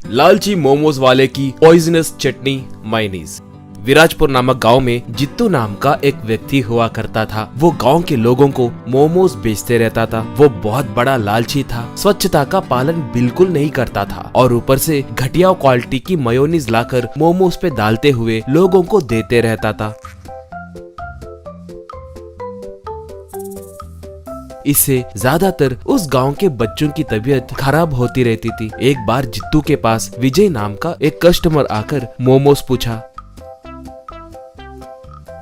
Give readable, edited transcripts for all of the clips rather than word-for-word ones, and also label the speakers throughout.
Speaker 1: लालची मोमोज वाले की पॉइजनस चटनी मायोनीज। विराजपुर नामक गांव में जित्तू नाम का एक व्यक्ति हुआ करता था। वो गांव के लोगों को मोमोज बेचते रहता था। वो बहुत बड़ा लालची था, स्वच्छता का पालन बिल्कुल नहीं करता था और ऊपर से घटिया क्वालिटी की मेयोनीज लाकर मोमोज पे डालते हुए लोगों को देते रहता था। इससे ज्यादातर उस गांव के बच्चों की तबीयत खराब होती रहती थी। एक बार जित्तू के पास विजय नाम का एक कस्टमर आकर मोमोज पूछा।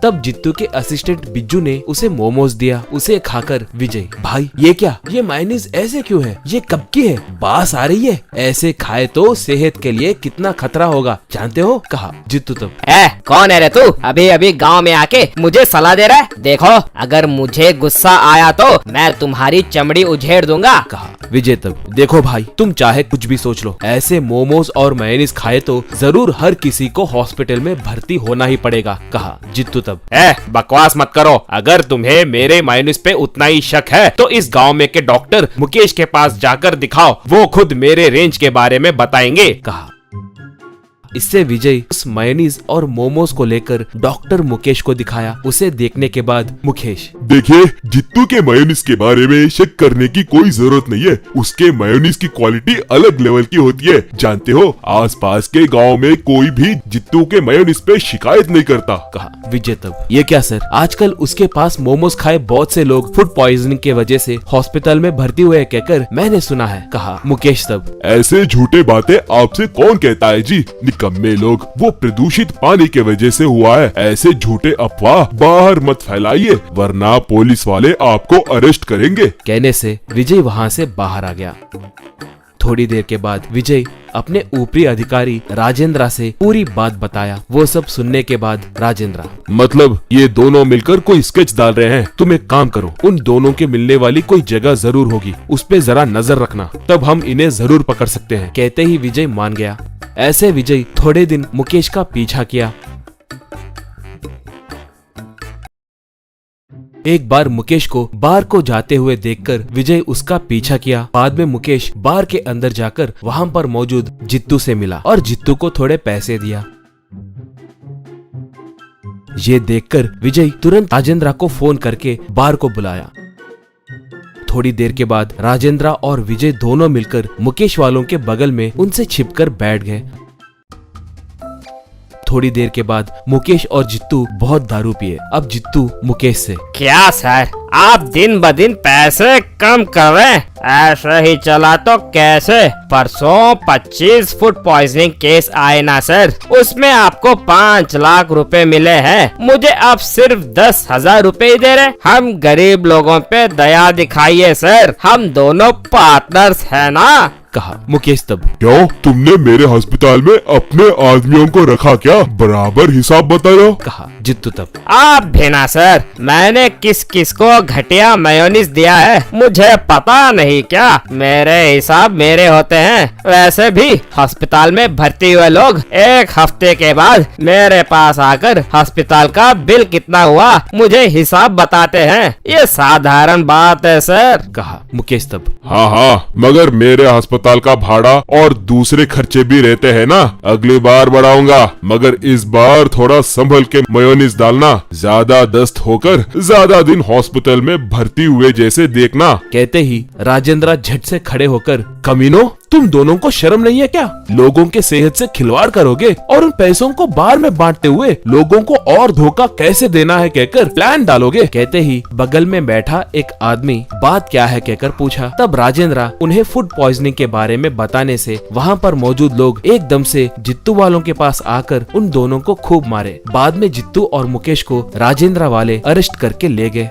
Speaker 1: तब जित्तू के असिस्टेंट बिज्जू ने उसे मोमोज दिया। उसे खाकर विजय, भाई ये क्या, ये मायोनीज ऐसे क्यों है, ये कब की है, बास आ रही है, ऐसे खाए तो सेहत के लिए कितना खतरा होगा जानते हो, कहा। जित्तू तब,
Speaker 2: कौन है रे तू, अभी अभी गांव में आके मुझे सलाह दे रहा है। देखो अगर मुझे गुस्सा आया तो मैं तुम्हारी चमड़ी उझेड़ दूंगा,
Speaker 1: कहा। विजय तब, देखो भाई तुम चाहे कुछ भी सोच लो, ऐसे मोमोज और मायोनीज खाए तो जरूर हर किसी को हॉस्पिटल में भर्ती होना ही पड़ेगा, कहा। जित्तू
Speaker 3: बकवास मत करो। अगर तुम्हें मेरे मायोनीज पे उतना ही शक है तो इस गांव में के डॉक्टर मुकेश के पास जाकर दिखाओ, वो खुद मेरे रेंज के बारे में बताएंगे, कहा।
Speaker 1: इससे विजय उस मायोनीज और मोमोज को लेकर डॉक्टर मुकेश को दिखाया। उसे देखने के बाद मुकेश,
Speaker 4: देखिए जित्तू के मायोनीज के बारे में शक करने की कोई जरूरत नहीं है। उसके मायोनीज की क्वालिटी अलग लेवल की होती है। जानते हो आसपास के गांव में कोई भी जित्तू के मायोनीज पे शिकायत नहीं करता,
Speaker 1: कहा। विजय तब, ये क्या सर, आजकल उसके पास मोमोज खाए बहुत से लोग फूड पॉइजनिंग के वजह से हॉस्पिटल में भर्ती हुए कहकर मैंने सुना है, कहा। मुकेश तब,
Speaker 4: ऐसे झूठे बातें आपसे कौन कहता है जी, निकम्मे लोग, वो प्रदूषित पानी के वजह से हुआ है। ऐसे झूठे अफवाह बाहर मत फैलाइए वरना पुलिस वाले आपको अरेस्ट करेंगे।
Speaker 1: कहने से विजय वहाँ से बाहर आ गया। थोड़ी देर के बाद विजय अपने ऊपरी अधिकारी राजेंद्र से पूरी बात बताया। वो सब सुनने के बाद राजेंद्र,
Speaker 4: मतलब ये दोनों मिलकर कोई स्केच डाल रहे हैं। तुम एक काम करो, उन दोनों के मिलने वाली कोई जगह जरूर होगी, उस पे जरा नजर रखना, तब हम इन्हें जरूर पकड़ सकते हैं।
Speaker 1: कहते ही विजय मान गया। ऐसे विजय थोड़े दिन मुकेश का पीछा किया। एक बार मुकेश को बार को जाते हुए देखकर विजय उसका पीछा किया। बाद में मुकेश बार के अंदर जाकर वहां पर मौजूद जित्तू से मिला और जित्तू को थोड़े पैसे दिया। ये देखकर विजय तुरंत राजेंद्र को फोन करके बार को बुलाया। थोड़ी देर के बाद राजेंद्र और विजय दोनों मिलकर मुकेश वालों के बगल में उनसे छिपकर बैठ गए। थोड़ी देर के बाद मुकेश और जित्तू बहुत दारू पिए। अब जित्तू मुकेश से,
Speaker 2: क्या सर आप दिन ब दिन पैसे कम कर रहे हैं, ऐसा ही चला तो कैसे। परसों 25 फूड पॉइजनिंग केस आए ना सर, उसमें आपको 5 लाख रुपए मिले हैं, मुझे आप सिर्फ 10,000 रुपए ही दे रहे। हम गरीब लोगों पे दया दिखाइए सर, हम दोनों पार्टनर्स हैं ना,
Speaker 1: कहा। मुकेश तब,
Speaker 4: क्यों तुमने मेरे अस्पताल में अपने आदमियों को रखा क्या, बराबर हिसाब बता दो,
Speaker 1: कहा। जित्तू तब,
Speaker 2: आप भी ना सर, मैंने किस किस को घटिया मेयोनीज दिया है मुझे पता नहीं क्या, मेरे हिसाब मेरे होते हैं। वैसे भी अस्पताल में भर्ती हुए लोग एक हफ्ते के बाद मेरे पास आकर अस्पताल का बिल कितना हुआ मुझे हिसाब बताते हैं, ये साधारण बात है सर,
Speaker 1: कहा। मुकेश तब,
Speaker 4: हाँ मगर मेरे अस्पताल का भाड़ा और दूसरे खर्चे भी रहते हैं ना, अगली बार बढ़ाऊंगा, मगर इस बार थोड़ा संभल के मेयोनीज डालना, ज्यादा दस्त होकर ज्यादा दिन हॉस्पिटल में भर्ती हुए जैसे देखना।
Speaker 1: कहते ही राजेंद्र झट से खड़े होकर, कमीनो तुम दोनों को शर्म नहीं है क्या, लोगों के सेहत से खिलवाड़ करोगे और उन पैसों को बाहर में बांटते हुए लोगों को और धोखा कैसे देना है कहकर प्लान डालोगे। कहते ही बगल में बैठा एक आदमी बात क्या है कहकर पूछा। तब राजेंद्र उन्हें फूड पॉइजनिंग के बारे में बताने से वहाँ पर मौजूद लोग एकदम से जित्तू वालों के पास आकर उन दोनों को खूब मारे। बाद में जित्तू और मुकेश को राजेंद्र वाले अरेस्ट करके ले गए।